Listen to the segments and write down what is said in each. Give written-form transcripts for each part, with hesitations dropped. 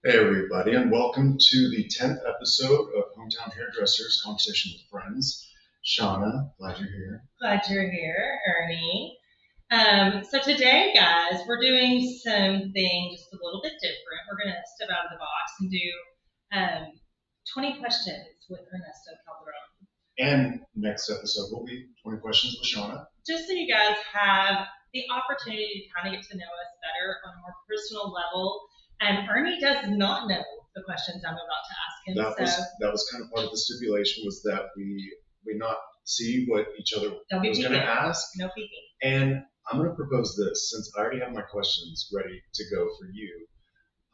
Hey everybody, and welcome to the 10th episode of Hometown Hairdressers Conversation with Friends. Shauna, glad you're here. Glad you're here, Ernie. So today, guys, we're doing something just a little bit different. We're going to step out of the box and do 20 questions with Ernesto Calderon. And next episode will be 20 questions with Shauna. Just so you guys have the opportunity to kind of get to know us better on a more personal level. And Ernie does not know the questions I'm about to ask him. That was kind of part of the stipulation, was that we not see what each other was going to ask. No peeking. And I'm going to propose this, since I already have my questions ready to go for you.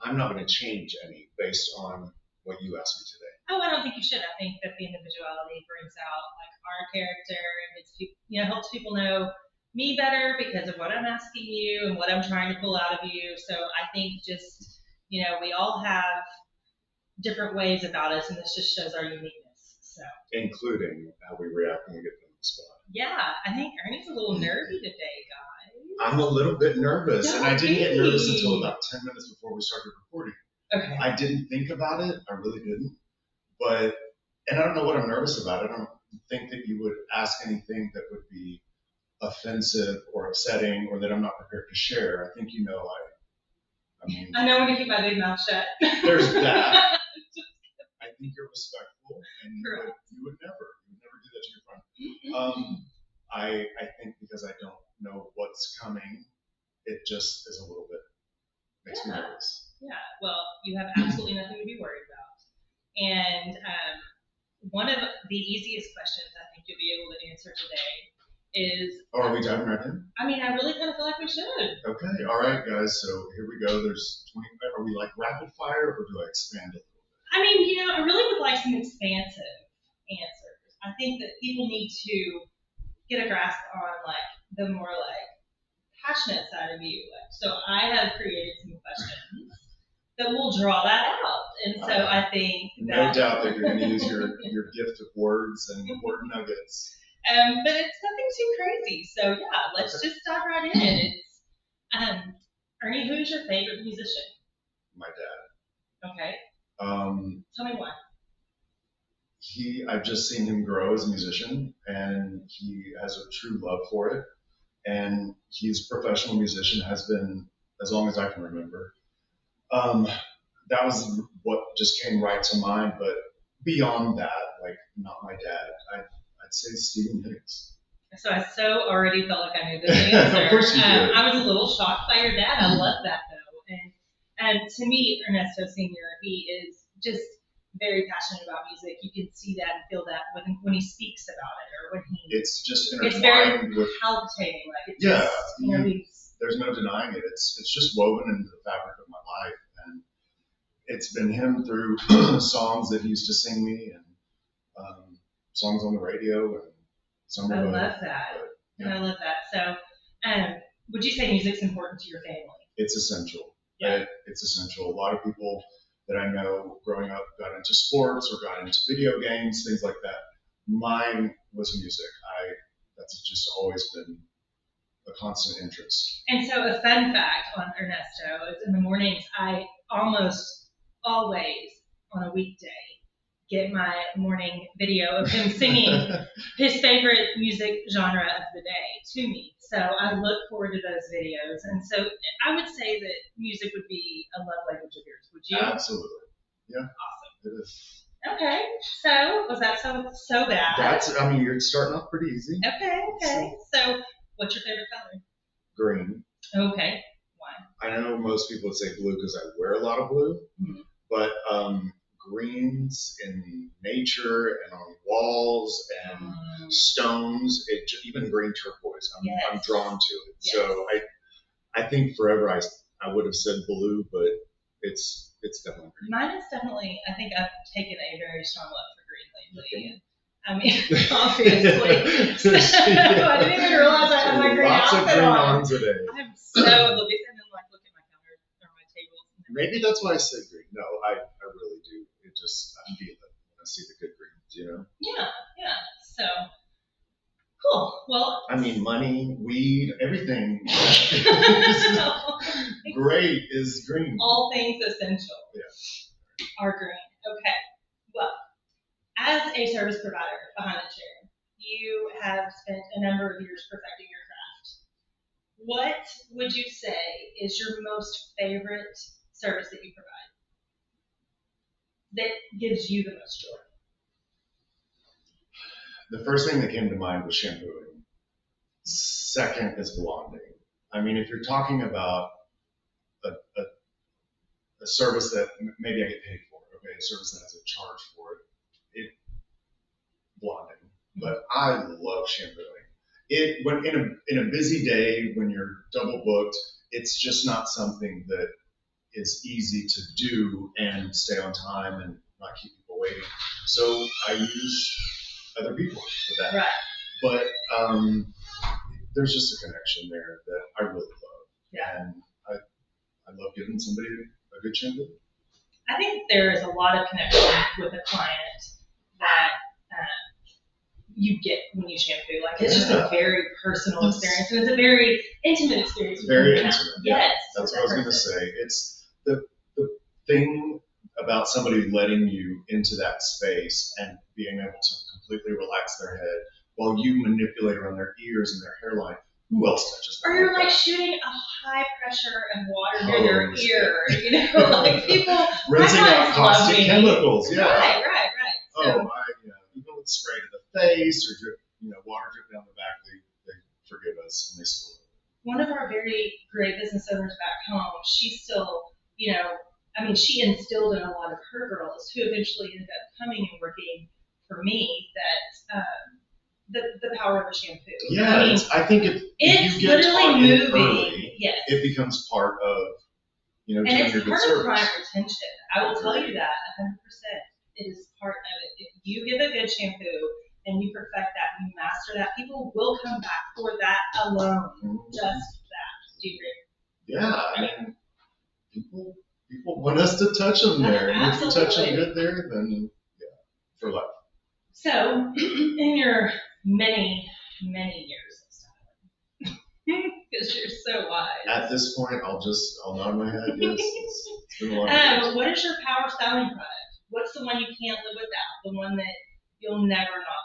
I'm not going to change any based on what you asked me today. Oh, I don't think you should. I think that the individuality brings out like our character and helps people know me better because of what I'm asking you and what I'm trying to pull out of you. So I think just, we all have different ways about us, and this just shows our uniqueness. So, including how we react when we get put on the spot. Yeah, I think Ernie's a little nervy today, guys. I'm a little bit nervous, and I didn't get nervous until about 10 minutes before we started recording. Okay. I didn't think about it. I really didn't. And I don't know what I'm nervous about. I don't think that you would ask anything that would be offensive or upsetting or that I'm not prepared to share. I think I know when to keep my big mouth shut. There's that. I think you're respectful, and you would never do that to your friend. I think because I don't know what's coming, it just is a little bit makes me nervous. Yeah, well, you have absolutely nothing to be worried about. And one of the easiest questions I think you'll be able to answer today is... Oh, are we diving right in? I mean, I really kind of feel like we should. Okay, all right, guys, so here we go. There's 20, are we like rapid fire, or do I expand a little bit? I mean, I really would like some expansive answers. I think that people need to get a grasp on, like, the more, like, passionate side of you. So I have created some questions that will draw that out. And so I think no doubt that you're going to use your gift of words and word nuggets. But it's nothing too crazy. So yeah, let's just dive right in. It's Ernie, who's your favorite musician? My dad. Okay. Tell me why. I've just seen him grow as a musician, and he has a true love for it. And he's a professional musician, has been as long as I can remember. That was what just came right to mind. But beyond that, like, not my dad, I'd say Stephen Hicks. So I already felt like I knew this answer. Of course you did. I was a little shocked by your dad. I love that though. And to me, Ernesto Sr., he is just very passionate about music. You can see that and feel that when he speaks about it, or when he. It's just intertwined. It's very palpitating. Like it's just, there's no denying it. It's just woven into the fabric of my life, and it's been him through songs that he used to sing me, and songs on the radio, and some. I love that. Yeah. I love that. So, would you say music's important to your family? It's essential. Yeah. It's essential. A lot of people that I know growing up got into sports or got into video games, things like that. Mine was music. That's just always been a constant interest. And so a fun fact on Ernesto is in the mornings, I almost always on a weekday get my morning video of him singing his favorite music genre of the day to me. So I look forward to those videos. And so I would say that music would be a love language of yours. Would you? Absolutely. Yeah. Awesome. It is. Okay. So was that so bad? You're starting off pretty easy. Okay. So what's your favorite color? Green. Okay. Why? I know most people would say blue because I wear a lot of blue, but greens in nature and on walls and stones, even green turquoise, I'm drawn to it. Yes. So I think forever I would have said blue, but it's definitely green. Mine is definitely, I think I've taken a very strong love for green lately. I mean, obviously. I didn't even realize I had my green outfit on. Lots of green on today. I'm so oblivious, and then look at my counter or my tables. Maybe that's why I said green. No, I really do. I feel it when I see the good greens, Yeah. So, cool. Well. I mean, money, weed, everything. Great is green. All things essential. Yeah. are green. Okay. Well, as a service provider behind the chair, you have spent a number of years perfecting your craft. What would you say is your most favorite service that you provide that gives you the most joy? The first thing that came to mind was shampooing. Second is blonding. I mean, if you're talking about a service that maybe I get paid for, okay, a service that has a charge for it, blonding. But I love shampooing. When in a busy day when you're double booked, it's just not something that is easy to do and stay on time and not keep people waiting. So I use other people for that. Right. But there's just a connection there that I really love. Yeah. And I love giving somebody a good shampoo. I think there is a lot of connection with a client that you get when you shampoo. Like it's just a very personal experience, and it's a very intimate experience. Very intimate. Yes. That's what I was going to say. It's the thing about somebody letting you into that space and being able to completely relax their head while you manipulate around their ears and their hairline. Who else touches that? Or you're like shooting a high pressure of water near their ear, you know, like people rinsing out caustic chemicals. Yeah. Right. So, even with spray to the face or water drip down the back, they forgive us and they still. One of our very great business owners back home, she still, she instilled in a lot of her girls who eventually ended up coming and working for me that the power of a shampoo. Yeah, I think if you get taught it early, yes, it becomes part of and doing it's your good part service. of client retention. I will tell you that 100%. It is part of it. If you give a good shampoo and you perfect that, and you master that, people will come back for that alone. Just that. Do you agree? Yeah, I mean, people want us to touch them there, and if you touch them good there, then for life. So, in your many years of styling, because you're so wise. At this point, I'll nod my head. Yes, it's been a long years. What is your power styling product? What's the one you can't live without? The one that you'll never not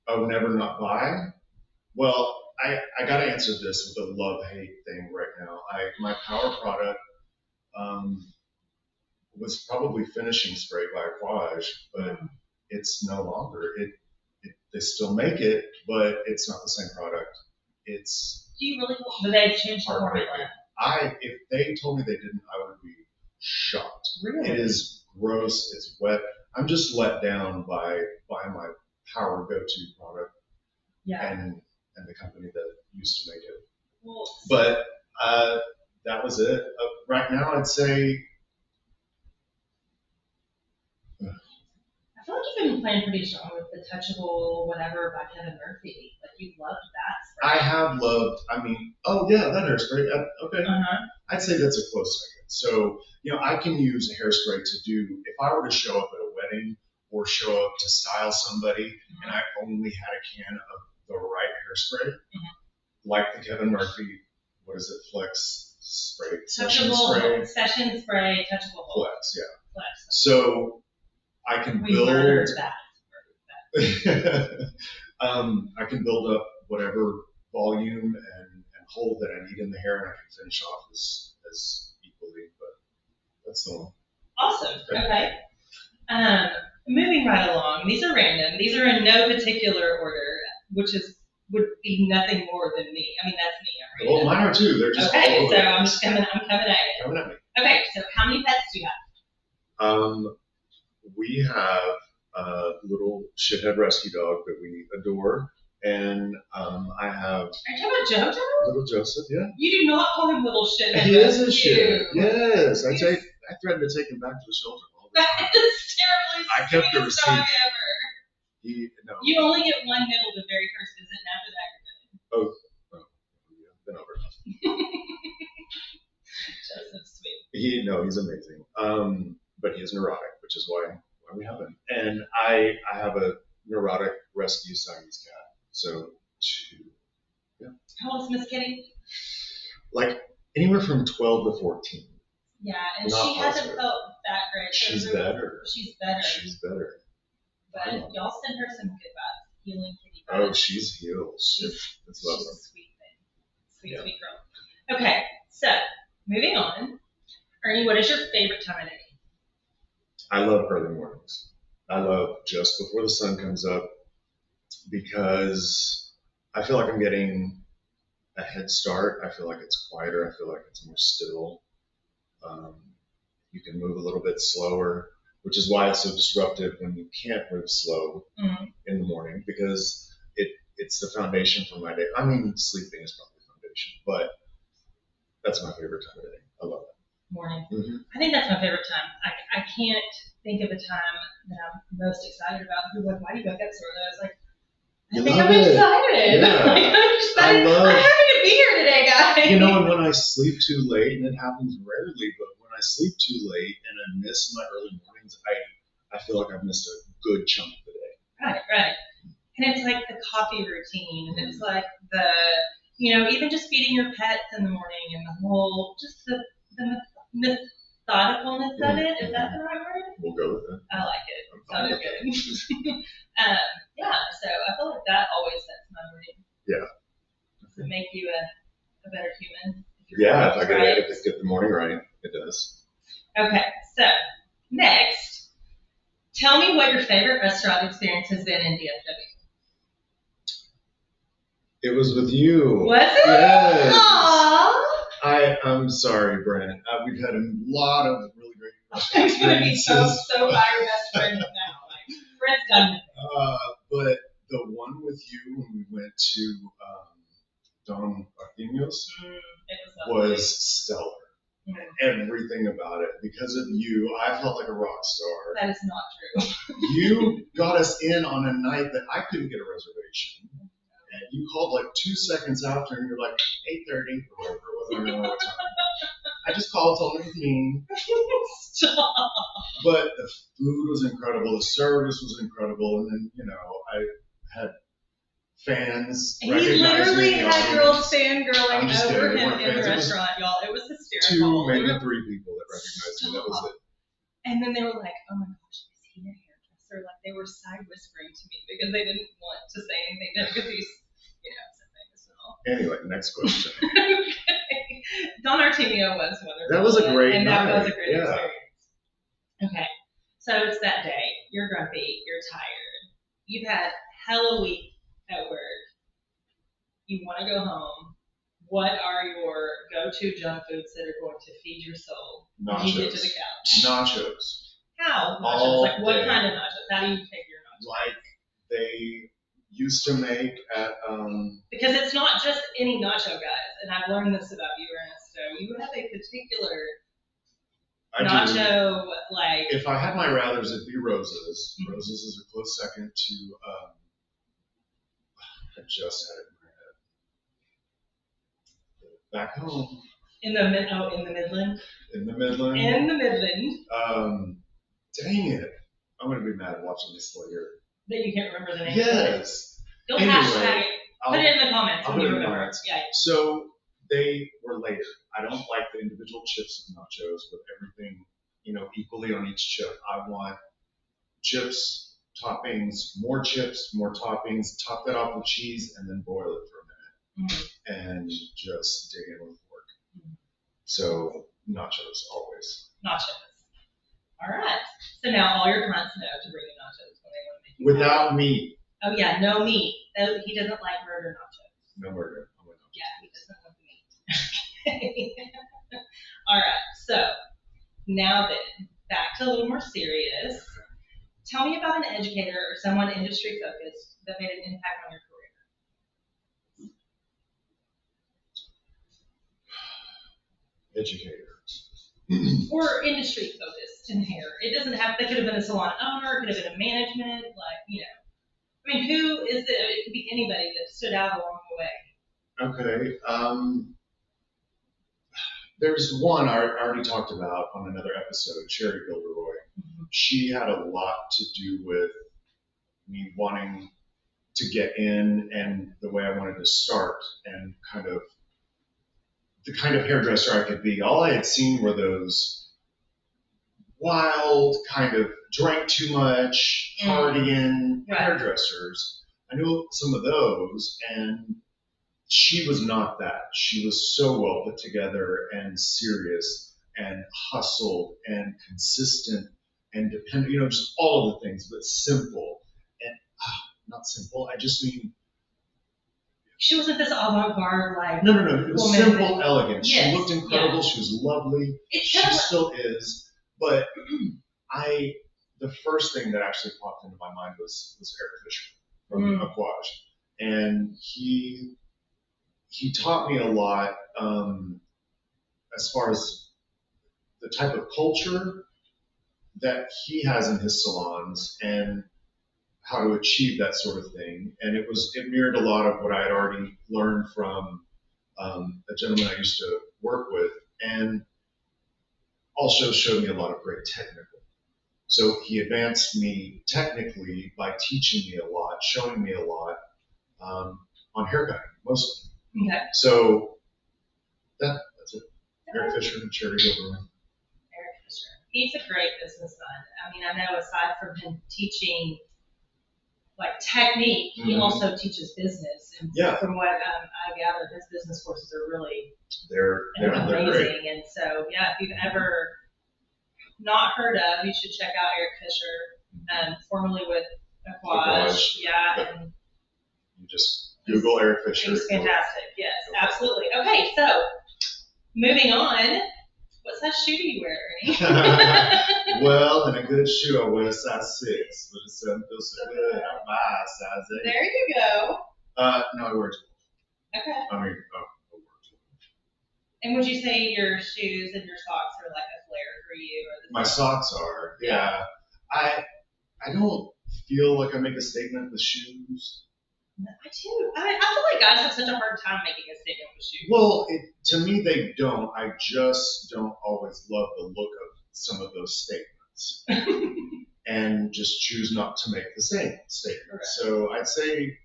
buy? Oh, never not buy? Well, I got to answer this with a love-hate thing right now. My power product was probably finishing spray by Aquage, but it's no longer. They still make it, but it's not the same product. It's. Do you really? But they've changed the formula. If they told me they didn't, I would be shocked. Really? It is gross. It's wet. I'm just let down by my power go-to product. Yeah. And the company that used to make it. Well, but that was it. Right now, I'd say. I feel like you've been playing pretty strong with the Touchable Whatever by Kevin Murphy. Like you loved that spray. I have loved. That hairspray. Okay. Uh-huh. I'd say that's a close second. So I can use a hairspray to do if I were to show up at a wedding or show up to style somebody, and I only had a can of the right hairspray, like the Kevin Murphy, what is it, Flex spray, session spray, touchable Flex, yeah. Flex. So I can build that. I can build up whatever volume and hold that I need in the hair, and I can finish off as equally. But that's the one. Awesome. Okay. Moving right along. These are random. These are in no particular order, which would be nothing more than me. I mean, that's me. Well, mine are too. They're just okay. all over. So I'm coming at you. Coming at me. Okay. So how many pets do you have? We have a little shithead rescue dog that we adore, and I have. Are you talking about JoJo? Little Joseph, yeah. You do not call him little shithead. He is a shithead. Yes, I threatened to take him back to the shelter. That is terribly I kept the receipt. dog ever. You only get one nibble the very first visit, and after that you're done. Oh, yeah, been over enough. Joseph's sweet. He's amazing. But he is neurotic, which is why we have him. And I have a neurotic rescue Siamese cat. So, yeah. How old is Miss Kitty? Like anywhere from 12 to 14. Yeah, and Not she hasn't positive. felt that great. So She's better. She's better. She's better. But y'all send her some good vibes, healing kitty vibes. Oh, she's healed. It's lovely. She's a sweet thing. Sweet girl. Okay, so moving on. Ernie, what is your favorite time of day? I love early mornings. I love just before the sun comes up because I feel like I'm getting a head start. I feel like it's quieter. I feel like it's more still. You can move a little bit slower, which is why it's so disruptive when you can't move slow in the morning because it's the foundation for my day. I mean, sleeping is probably the foundation, but that's my favorite time of day. I love it. Morning. Mm-hmm. I think that's my favorite time. I can't think of a time that I'm most excited about. People are like, why do you wake up so early? I was like, I think I'm excited. Yeah. Like, I'm excited. I'm happy to be here today, guys. You know, and when I sleep too late, and it happens rarely, but when I sleep too late and I miss my early mornings, I feel like I've missed a good chunk of the day. Right. And it's like the coffee routine, and it's like the, even just feeding your pets in the morning, and the whole, just the methodicalness of it. Is that the right word? We'll go with it. I like it. Sounded good. So I feel like that always sets my morning. Yeah. Does it make you a better human? If I get the morning right, it does. Okay, so next, tell me what your favorite restaurant experience has been in DFW. It was with you. Was it? Yes. Aww. I'm sorry, Brent. We've had a lot of really great restaurant experiences. I'm going to be so our best friends now. Like, Brent's done. But the one with you when we went to Don Arthenios was stellar. Everything about it. Because of you, I felt like a rock star. That is not true. You got us in on a night that I couldn't get a reservation. And you called like 2 seconds after, and you're like 8:30 or whatever it was. I don't know what time. I just called, told them it was me. Stop. But the food was incredible. The service was incredible. And then, I had fans. He literally had girls fangirling over him in the restaurant, y'all. It was hysterical. 2, maybe 3 people that recognized me. That was it. And then they were like, oh my gosh, is he a hairdresser? Like, they were side whispering to me because they didn't want to say anything to him because he's, so famous and all. Anyway, next question. Okay. Don Artemio was wonderful. That was a great night. And that was a great experience. Okay. So it's that day. You're grumpy. You're tired. You've had hell a week at work. You want to go home. What are your go-to junk foods that are going to feed your soul when you get to the couch? Nachos. How? Nachos? Like, what kind of nachos? How do you take your nachos? Like they used to make at because it's not just any nacho, guys, and I've learned this about you, Ernesto. You have a particular nacho, like. If I had my rathers, it'd be Rosa's. Mm-hmm. Rosa's is a close second to. I just had it in my head. Back home. In the Midland. In the Midland. In the Midland. Dang it! I'm gonna be mad watching this later. That you can't remember the name. Yes. You'll hashtag it. Put it in the comments when you remember. Yeah. So they were later. I don't like the individual chips of nachos with everything, equally on each chip. I want chips, toppings, more toppings, top that off with cheese, and then boil it for a minute. And just dig in with pork. So nachos, always. Nachos. All right. So now all your clients know to bring you nachos when they want to make you without meat. Oh yeah, no meat. He doesn't like murder nachos. No murder. Yeah, he doesn't want the meat. All right. So now then, back to a little more serious. Tell me about an educator or someone industry focused that made an impact on your career. Educator. Or industry focused in hair. It doesn't have. They could have been a salon owner. It could have been a management. I mean, who is it? It could be anybody that stood out along the way. Okay. There's one I already talked about on another episode, Sherry Gilderoy. Mm-hmm. She had a lot to do with me wanting to get in and the way I wanted to start and kind of the kind of hairdresser I could be. All I had seen were those wild, kind of drank too much, partying hairdressers. I knew some of those, and she was not that. She was so well put together and serious and hustled and consistent and dependent, just all of the things, but simple. And not simple, I just mean. She wasn't this avant-garde, like. No. It was simple, elegant. Yes, she looked incredible. Yeah. She was lovely. She still is. But the first thing that actually popped into my mind was Eric Fisher from Aquage. And he taught me a lot as far as the type of culture that he has in his salons and how to achieve that sort of thing. And it mirrored a lot of what I had already learned from a gentleman I used to work with, and also showed me a lot of great technical. So he advanced me technically by teaching me a lot, showing me a lot on haircutting mostly. Okay. So that's it. Eric Fisher and Cherry Gilbert. Eric Fisher. He's a great businessman. I mean, I know aside from him teaching like technique, he also teaches business. And from what I gather, his business courses are really amazing. Great. And so, if you've ever not heard of, you should check out Eric Fisher, formerly with Aquage. And you just Google Eric Fisher. He's fantastic. Yes, absolutely. Okay, so moving on. What size shoe do you wear, Ernie? Well, in a good shoe, I wear a size 6, but it doesn't feel so good. I buy a size 8. There you go. No, I wear 12. Okay. I wear 12. And would you say your shoes and your socks are like a flair for you? My socks are, yeah. I don't feel like I make a statement with shoes. I do. I feel like guys have such a hard time making a statement with shoes. Well, to me, they don't. I just don't always love the look of some of those statements. And just choose not to make the same statement. Correct. So I'd say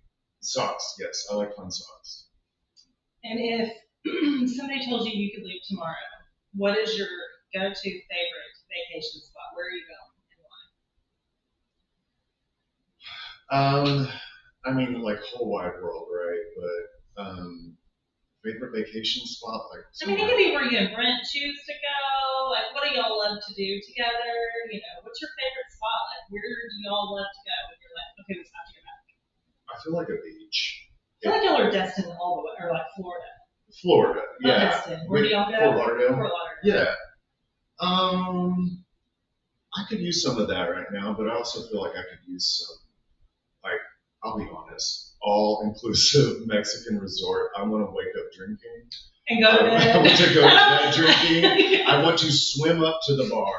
socks, yes. I like fun socks. And if somebody told you could leave tomorrow, what is your go-to favorite vacation spot? Where are you going and why? I mean, like whole wide world, right? But favorite vacation spot, like. I mean, it could be where you and Brent choose to go. Like, what do y'all love to do together? What's your favorite spot? Like, where do y'all love to go? When you're like, okay, we have to go back. I feel like a beach. I feel like y'all are destined all the way, or like Florida. Florida, yeah. Destin. Where do y'all go? Fort Lauderdale. Fort Lauderdale. Yeah. I could use some of that right now, but I also feel like I could use some, I'll be honest, all-inclusive Mexican resort. I want to wake up drinking. And go to bed. I want to go to bed drinking. I want to swim up to the bar.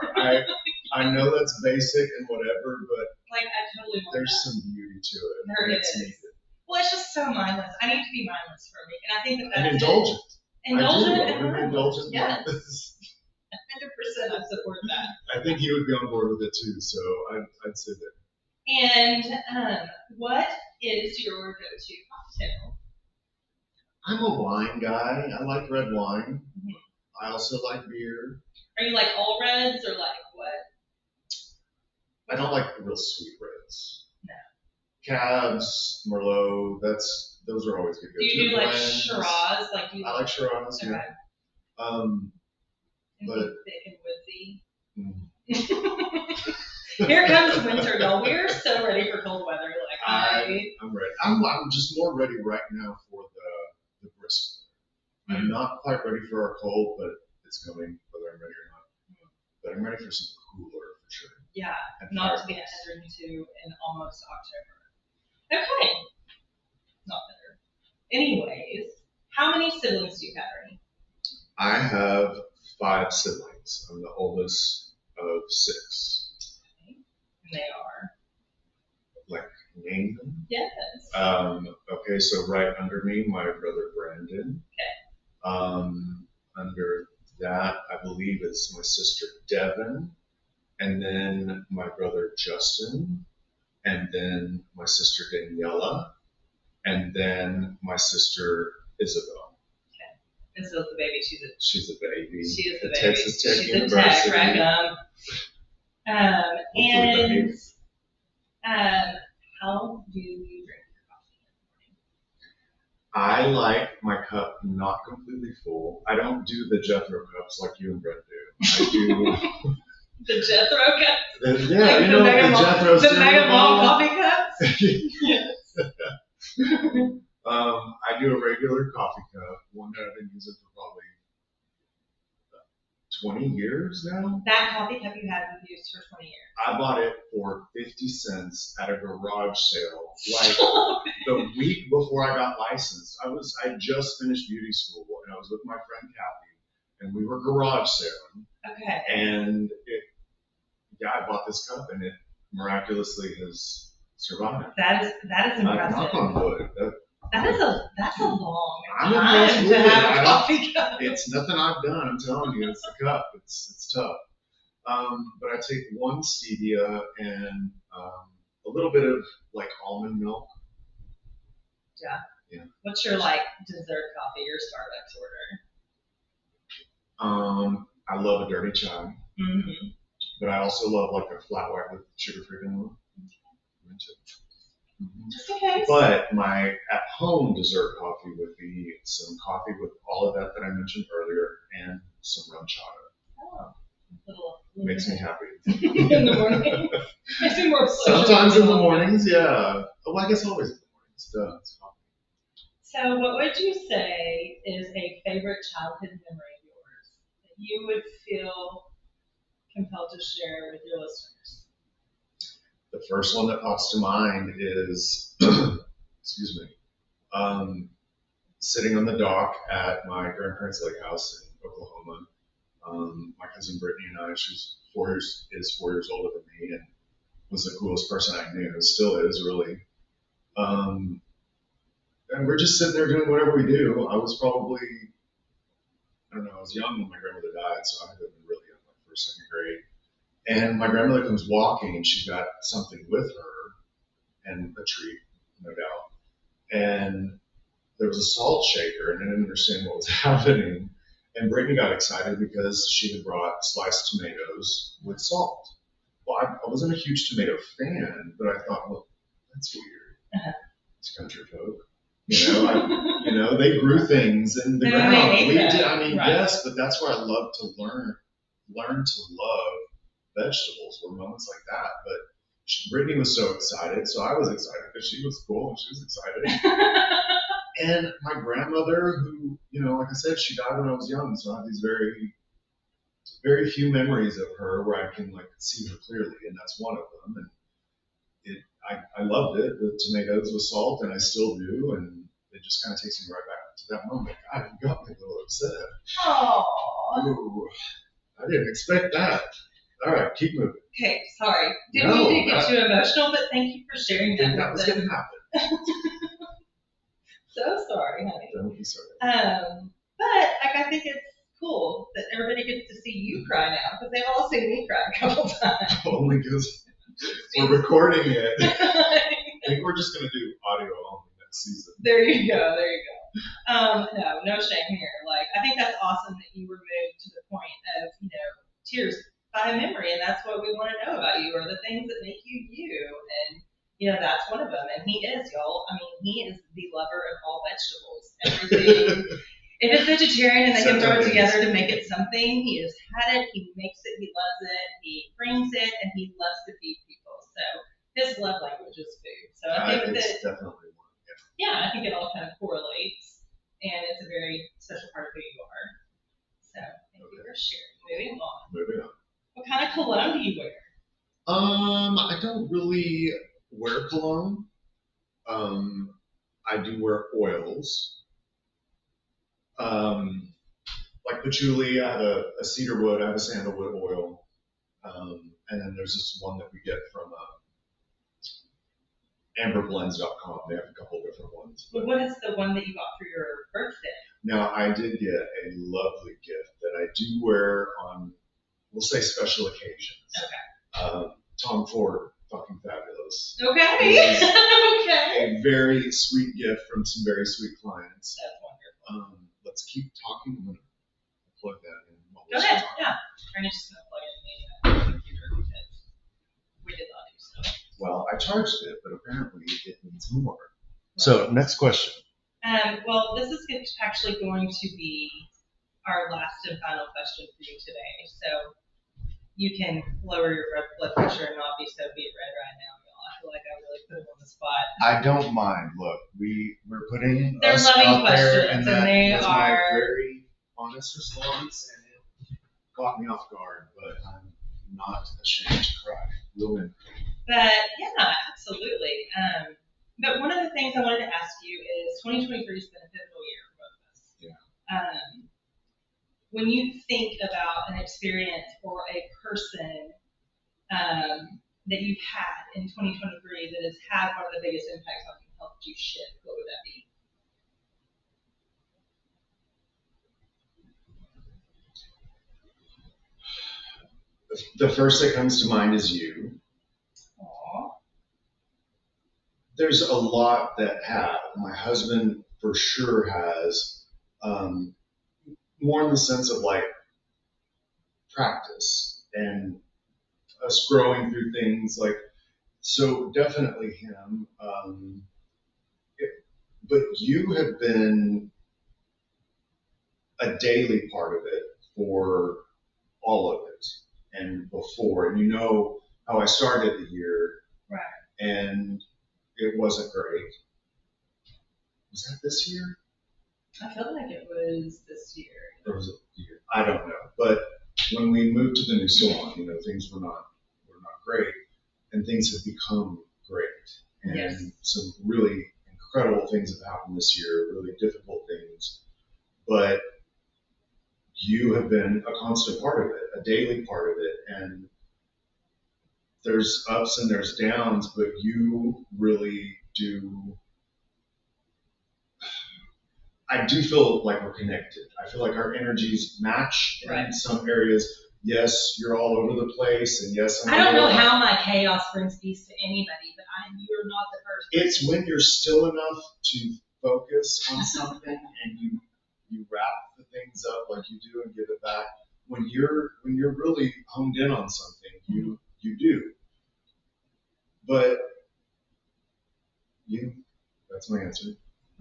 I know that's basic and whatever, but I totally want there's that. some beauty to it. There it is. Needed. Well, it's just so mindless. I need to be mindless for a week, and I think that's indulgent. Indulgent. Indulgent. Yes. 100%. I support that. I think he would be on board with it too, so I'd say that. And what is your go-to cocktail? I'm a wine guy. I like red wine. I also like beer. Are you like all reds or like what? I don't like real sweet reds. No. Cabs, Merlot, those are always good. Do you do like Shiraz? I like Shiraz, okay. Yeah. And but thick and woodsy. Here comes winter, y'all. We're so ready for cold weather. I'm ready. I'm just more ready right now for the brisk weather. I'm not quite ready for our cold, but it's coming, whether I'm ready or not. But I'm ready for some cooler for sure. Yeah, not to be entered into in almost October. Okay. Not better. Anyways, how many siblings do you have, Ernie? I have 5 siblings. I'm the oldest of 6. Okay. And they are? Name them? Yes. Okay, so right under me, my brother Brandon. Okay. Under that, I believe it's my sister Devin, and then my brother Justin, and then my sister Daniela, and then my sister Isabel. This is the baby. She's a baby. She is the baby. Texas Tech She's University. a tech, right? And how do you drink your coffee in the morning? I like my cup not completely full. I don't do the Jethro cups like you and Brett do. I do the Jethro cups. Yeah, like you know the Jethro. The Mega Mall coffee cups. Yes. I do a regular coffee cup, one that I've been using for probably 20 years now. That coffee cup you had been used for 20 years. I bought it for 50 cents at a garage sale, like the week before I got licensed. I just finished beauty school, and I was with my friend Kathy, and we were garage selling. Okay. And I bought this cup, and it miraculously has survived. That is impressive. Knock on wood. That's a long I'm time to have a coffee cup. It's nothing I've done. I'm telling you, it's the cup. It's tough. But I take one stevia and a little bit of like almond milk. Yeah. What's your like dessert coffee, your Starbucks order? I love a dirty chai. Mm-hmm. But I also love like a flat white with sugar-free vanilla. Mm-hmm. Just in case. But my at-home dessert coffee would be some coffee with all of that I mentioned earlier and some rum chata. Oh, makes me happy. In the morning. Makes me more pleasure. Sometimes in the mornings, yeah. Well, I guess always in the mornings. It's coffee. So, what would you say is a favorite childhood memory of yours that you would feel compelled to share with your listeners? The first one that pops to mind is, excuse me, sitting on the dock at my grandparents' lake house in Oklahoma. My cousin Brittany and I, she's 4 years older than me, and was the coolest person I knew. Still is, really. And we're just sitting there doing whatever we do. I was probably, I don't know, I was young when my grandmother died, so I had been really young, like first, second grade. And my grandmother comes walking, and she's got something with her, and a treat, no doubt. And there was a salt shaker, and I didn't understand what was happening. And Brittany got excited because she had brought sliced tomatoes with salt. Well, I wasn't a huge tomato fan, but I thought, well, that's weird. Uh-huh. It's country folk. They grew things in the ground. We did. I mean, right. Yes, but that's where I love to learn to love vegetables, were moments like that. But Brittany was so excited, so I was excited because she was cool and she was excited. And my grandmother, who, like I said, she died when I was young, so I have these very, very few memories of her where I can see her clearly, and that's one of them. And I loved it, the tomatoes with salt, and I still do, and it just kind of takes me right back to that moment. God, you got me a little upset. Aww. Ooh, I didn't expect that. All right, keep moving. Okay, sorry. Didn't mean to get you emotional, but thank you for sharing that. That was going to happen. So sorry, honey. Don't be sorry. But I think it's cool that everybody gets to see you cry now, because they've all seen me cry a couple times. Only because we're recording it. I think we're just going to do audio only next season. There you go. No shame here. I think that's awesome that you were moved to the point of, tears by a memory, and that's what we want to know about you, are the things that make you you, and that's one of them. And he is, y'all. I mean, he is the lover of all vegetables. Everything. If it's vegetarian and they can throw it together to make it something, he has had it, he makes it, he loves it, he brings it, and he loves to feed people. So his love language is food. So I think it's definitely one. Yeah, I think it all kind of correlates, and it's a very special part of who you are. So thank you for sharing. Moving on. What kind of cologne do you wear? I don't really wear cologne. I do wear oils. Like patchouli, I have a cedarwood, I have a sandalwood oil. And then there's this one that we get from amberblends.com. They have a couple of different ones. But what is the one that you got for your birthday? Now, I did get a lovely gift that I do wear on, we'll say, special occasions. Okay. Tom Ford, fucking fabulous. Okay. Okay. A very sweet gift from some very sweet clients. That's wonderful. let's keep talking. I'm going to plug that in. Go ahead. Yeah. Ernesto's just going to plug in the computer because we did not do so. Well, I charged it, but apparently it needs more. Right. So, next question. Well, this is actually going to be our last and final question for you today. So you can lower your blood pressure and not be so beat red right now, y'all. I feel like I really put him on the spot. I don't mind. Look, we're putting They're us loving out questions, there, and that they was are my very honest response, and it caught me off guard. But I'm not ashamed to cry. But yeah, absolutely. But one of the things I wanted to ask you is 2023 has been a pivotal year for both of us. Yeah. When you think about an experience or a person that you've had in 2023 that has had one of the biggest impacts on you, helped you shift, what would that be? The first that comes to mind is you. Aww. There's a lot that have. My husband for sure has, more in the sense of like practice and us growing through things like, so definitely him. But you have been a daily part of it for all of it and before. And you know how I started the year. Right. And it wasn't great. Was that this year? I feel like it was this year. Or was it the year? I don't know. But when we moved to the new salon, you know, things were not great, and things have become great. And yes. Some really incredible things have happened this year, really difficult things. But you have been a constant part of it, a daily part of it. And there's ups and there's downs, but you really do. I do feel like we're connected. I feel like our energies match in some areas. Yes, you're all over the place, and yes, I don't know how my chaos brings peace to anybody, but you're not the first person. It's when you're still enough to focus on something and you wrap the things up like you do and give it back. When you're really honed in on something, you do. But that's my answer.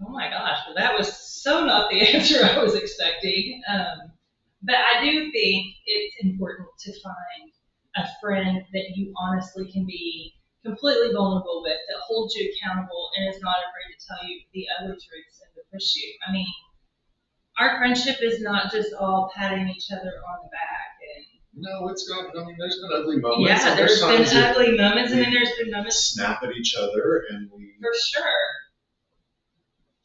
Oh my gosh, well that was so not the answer I was expecting. But I do think it's important to find a friend that you honestly can be completely vulnerable with, that holds you accountable and is not afraid to tell you the ugly truths and to push you. I mean, our friendship is not just all patting each other on the back. No, it's not. I mean, there's been ugly moments. Yeah, there's been ugly moments, and then there's been moments. Snap at each other, and we. For sure.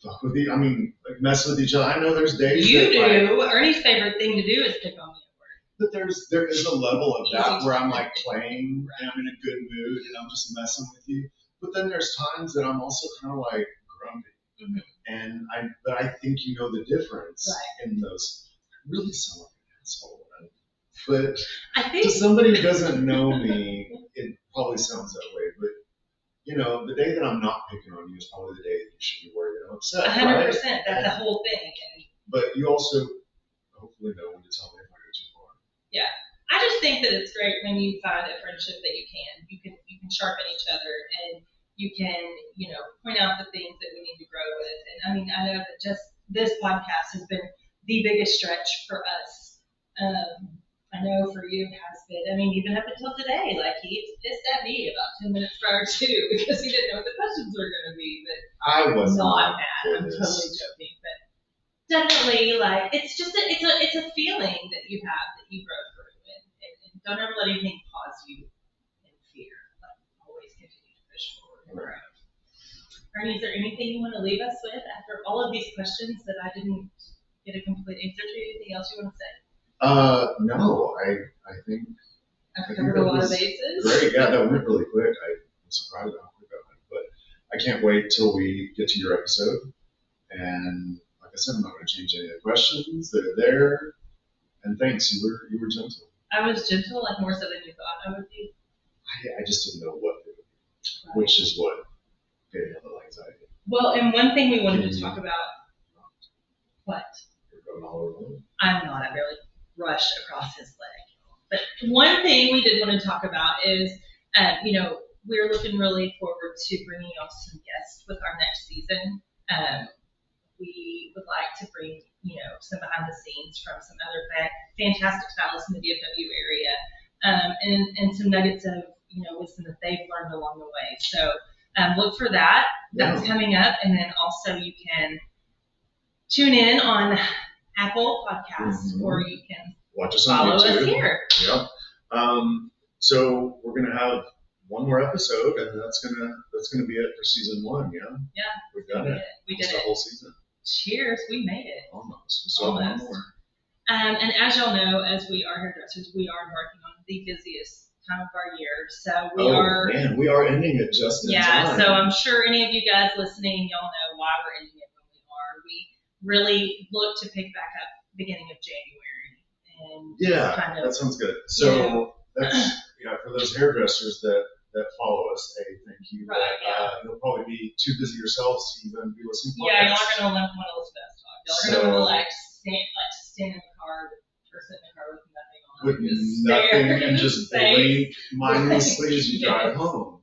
Fuck with I mean, like mess with each other. I know there's days. You do. Ernie's favorite thing to do is pick on me at work. But there is a level of that where I'm like playing and I'm in a good mood and I'm just messing with you. But then there's times that I'm also kind of like grumpy. Mm-hmm. And I think you know the difference in those. I really sound like an asshole, right? But I think, to somebody who doesn't know me, it probably sounds that way. But you know, the day that I'm not picking on you is probably the day that you should be worried and upset. 100%. Right? That's the whole thing. But you also hopefully know when to tell me if I go too far. Yeah. I just think that it's great when you find a friendship that you can sharpen each other and you can, point out the things that we need to grow with. And I mean, I know that just this podcast has been the biggest stretch for us. I know for you it has been. I mean, even up until today, like he's pissed at me about 2 minutes prior to because he didn't know what the questions were going to be. But I was not mad. I'm totally joking, but definitely, like it's just it's a feeling that you have that you grow through, and don't ever let anything pause you in fear. Like always continue to push forward and grow. Ernie, is there anything you want to leave us with after all of these questions that I didn't get a complete answer to? Anything else you want to say? No, I think I've covered a lot of bases. Great, yeah, that went really quick. I'm surprised how quick that went, but I can't wait till we get to your episode. And like I said, I'm not going to change any of the questions that are there. And thanks, you were gentle. I was gentle, like more so than you thought I would be. I just didn't know what it would be, which is what gave me a little anxiety. Well, and one thing we wanted to talk about. What? Going all over the room. I'm not. I barely brushed across his leg. But one thing we did want to talk about is, we're looking really forward to bringing y'all some guests with our next season. We would like to bring, some behind the scenes from some other fantastic stylists in the DFW area, and some nuggets of, wisdom that they've learned along the way. So look for that. That's coming up. And then also you can tune in on Apple Podcasts, or you can watch us on follow YouTube. us here. Yep. So we're gonna have one more episode, and that's gonna be it for season 1. Yeah. Yeah. We've done it. We did it. The whole season. Cheers, we made it. Almost. We still have one more. And as y'all know, as we are hairdressers, we are embarking on the busiest time of our year. So we are ending it just in time. Yeah, so I'm sure any of you guys listening, y'all know why we're ending it when we are. We really look to pick back up beginning of January. And that sounds good. So that's for those hairdressers that follow us, thank you. Right, you'll probably be too busy yourselves to even be listening to y'all are gonna want to listen to us talk. Y'all are gonna stand in the car or sit in the car with nothing on. With nothing and just blink mindlessly as you drive home.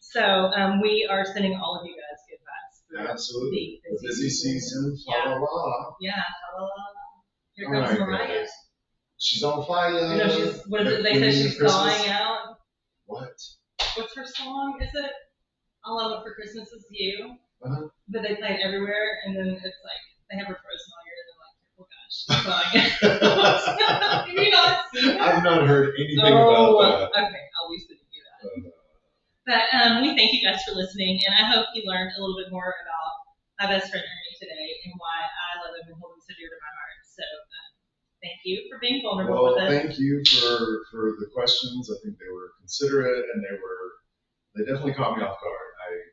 So we are sending all of you guys good vibes. Absolutely. The busy season. Fa la la. Yeah, fa la la. Here comes Mariah. She's on fire. What is it? They say she's thawing out. What? What's her song? Is it All I Want for Christmas Is You? Uh-huh. But they play it everywhere, and then it's like they have her frozen all year, and they're like, oh gosh, she's thawing. Have you not seen that? I've not heard anything about that. Okay, I'll leave it to you that. But we thank you guys for listening, and I hope you learned a little bit more about my best friend Ernie today and why I love him and hold him so dear to my heart. So thank you for being vulnerable with us. Thank you for the questions. I think they were considerate, and they definitely caught me off guard. I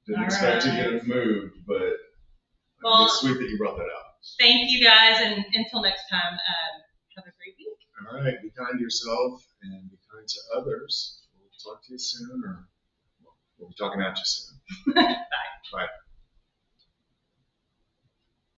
didn't expect to get moved, but it's sweet that you brought that up. Thank you guys, and until next time, have a great week. All right, be kind to yourself and be kind to others. We'll talk to you soon, or we'll be talking at you soon. Bye. Bye.